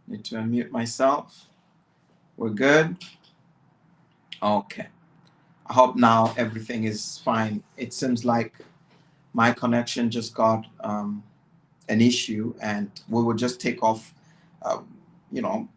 Need to unmute myself. We're good. Okay. I hope now everything is fine. It seems like my connection just got an issue, and we will just take off, uh, you know,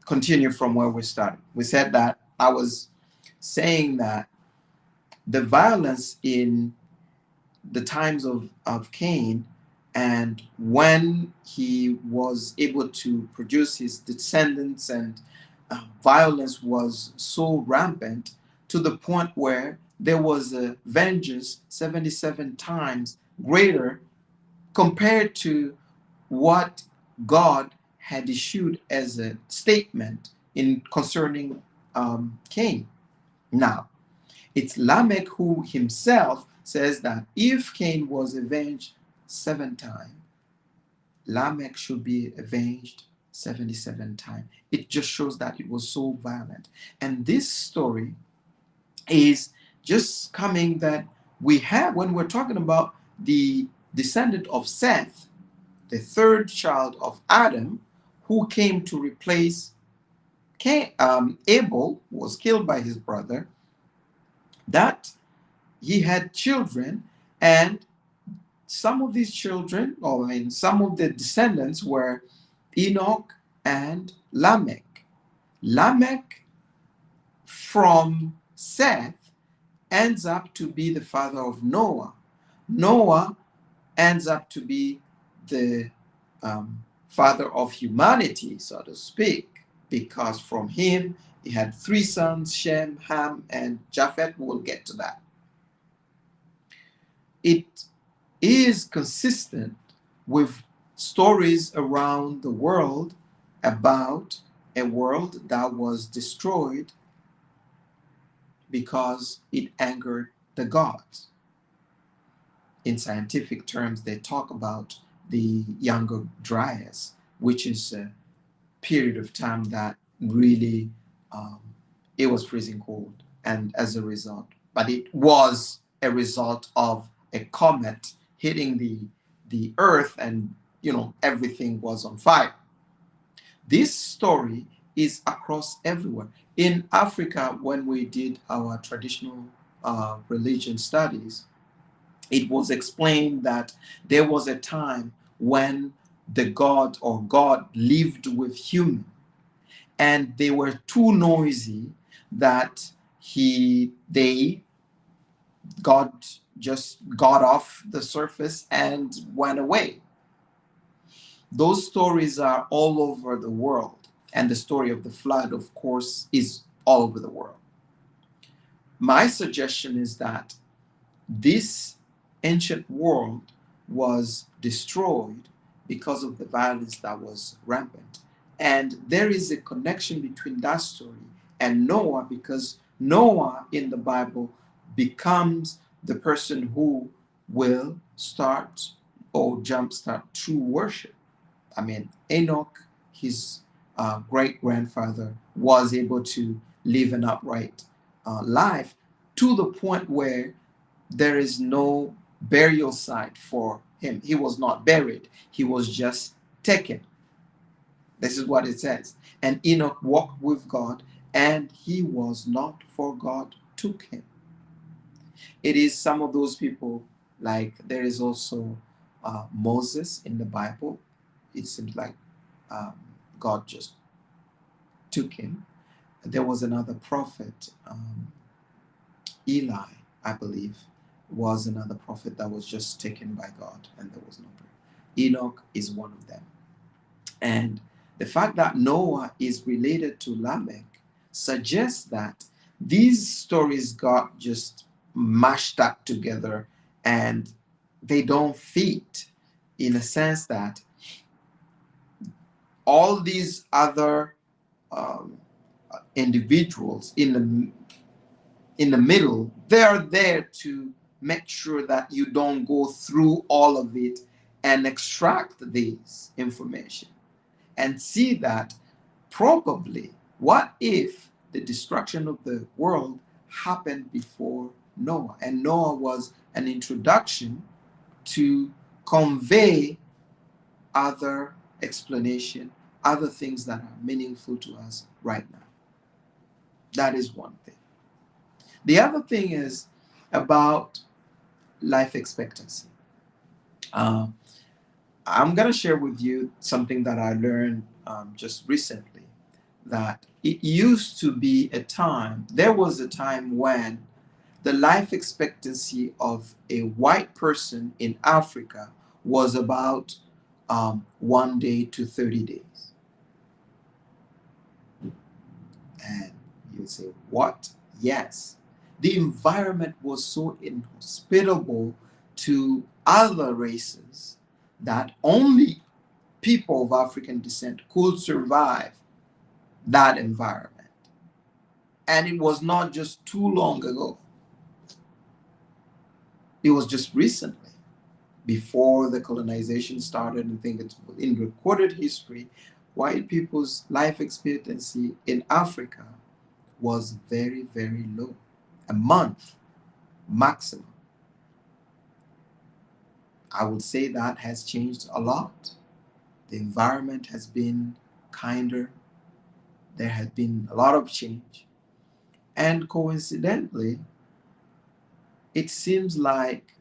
continue from where we started. We said that I was saying that the violence in the times of Cain, and when he was able to produce his descendants, and violence was so rampant to the point where there was a vengeance 77 times greater compared to what God had issued as a statement in concerning Cain. Now, it's Lamech who himself says that if Cain was avenged 7 times, Lamech should be avenged 77 times. It just shows that it was so violent. And this story is just coming that we have when we're talking about the descendant of Seth, the third child of Adam, who came to replace Cain. Abel was killed by his brother, that he had children, and some of these children, or I mean, some of the descendants were Enoch and Lamech. Lamech from Seth ends up to be the father of Noah. Noah ends up to be the father of humanity, so to speak, because from him he had 3 sons, Shem, Ham, and Japheth. We'll get to that. It is consistent with stories around the world about a world that was destroyed because it angered the gods. In scientific terms, they talk about the Younger Dryas, which is a period of time that really it was freezing cold, and as a result, but it was a result of a comet hitting the earth, and everything was on fire. This story is across everywhere. In Africa, when we did our traditional religion studies, it was explained that there was a time when the god or God lived with human, and they were too noisy that God just got off the surface and went away. Those stories are all over the world, and the story of the flood, of course, is all over the world. My suggestion is that this ancient world was destroyed because of the violence that was rampant. And there is a connection between that story and Noah, because Noah in the Bible becomes the person who will start or jumpstart true worship. I mean, Enoch, his great grandfather, was able to live an upright life to the point where there is no burial site for him. He was not buried, he was just taken. This is what it says. And Enoch walked with God, and he was not, for God took him. It is some of those people, like there is also Moses in the Bible. It seems like um, God just took him. There was another prophet, Eli, I believe, was another prophet that was just taken by God, and there was no prayer. Enoch is one of them. And the fact that Noah is related to Lamech suggests that these stories got just mashed up together, and they don't fit, in a sense that all these other um, individuals in the middle, they're there to make sure that you don't go through all of it and extract this information and see that probably, what if the destruction of the world happened before Noah, and Noah was an introduction to convey other explanation other things that are meaningful to us right now. That is one thing. The other thing is about life expectancy. Uh, I'm going to share with you something that I learned just recently, that it used to be there was a time when the life expectancy of a white person in Africa was about 1 day to 30 days. And you say, what? Yes. The environment was so inhospitable to other races that only people of African descent could survive that environment. And it was not just too long ago. It was just recently, before the colonization started. And think it's in recorded history, white people's life expectancy in Africa was very, very low. A month maximum. I would say that has changed a lot. The environment has been kinder. There has been a lot of change. And coincidentally, it seems like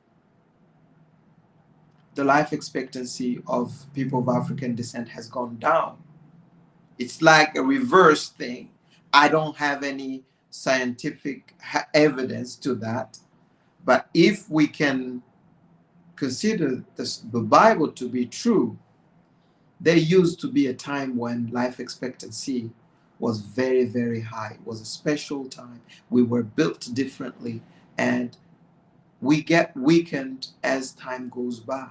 the life expectancy of people of African descent has gone down. It's like a reverse thing. I don't have any scientific evidence to that. But if we can consider the Bible to be true, there used to be a time when life expectancy was very, very high. It was a special time. We were built differently, and we get weakened as time goes by.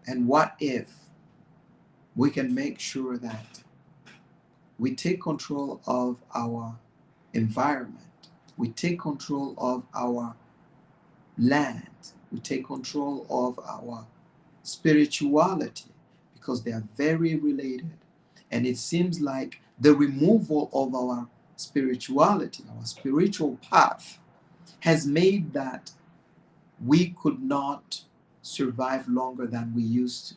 And what if we can make sure that we take control of our environment, we take control of our land, we take control of our spirituality, because they are very related. And it seems like the removal of our spirituality, our spiritual path, has made that we could not survive longer than we used to.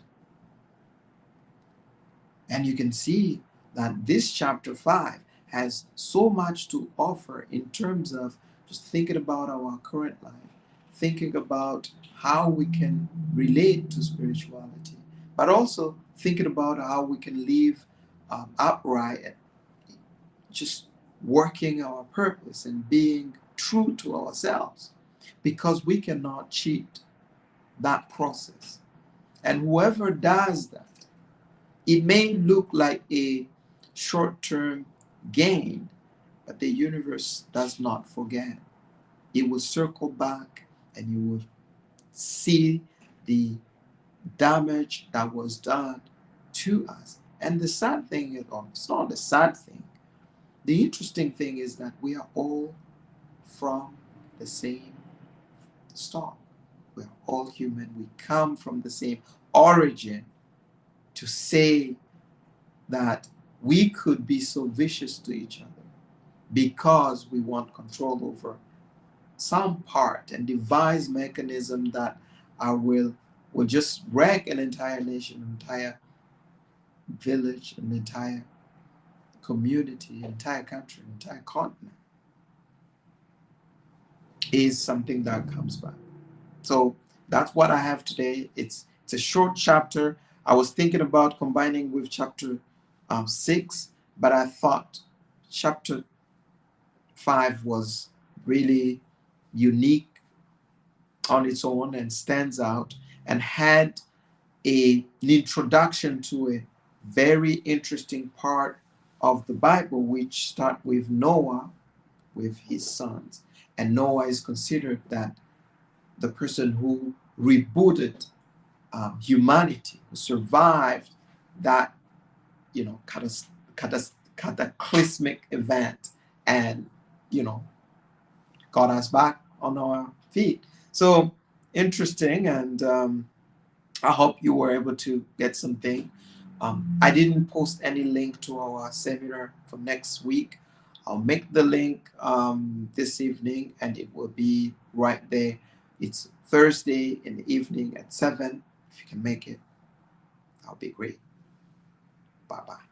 And you can see that this chapter 5 has so much to offer in terms of just thinking about our current life, thinking about how we can relate to spirituality, but also thinking about how we can live upright and just working our purpose and being true to ourselves, because we cannot cheat that process. And whoever does that, it may look like a short-term gain, but the universe does not forget. It will circle back, and you will see the damage that was done to us. And the sad thing is, or it's not the sad thing, the interesting thing is that we are all from the same stock. We are all human. We come from the same origin. To say that we could be so vicious to each other because we want control over some part and devise mechanism that will just wreck an entire nation, an entire village, an entire community, an entire country, an entire continent, is something that comes back. So that's what I have today. It's a short chapter. I was thinking about combining with chapter 6, but I thought chapter 5 was really unique on its own and stands out, and had an introduction to a very interesting part of the Bible, which start with Noah, with his sons. And Noah is considered that the person who rebooted humanity, who survived that, cataclysmic event, and got us back on our feet. So interesting, and I hope you were able to get something. I didn't post any link to our seminar for next week. I'll make the link this evening, and it will be right there. It's Thursday in the evening at 7. If you can make it, that'll be great. Bye bye.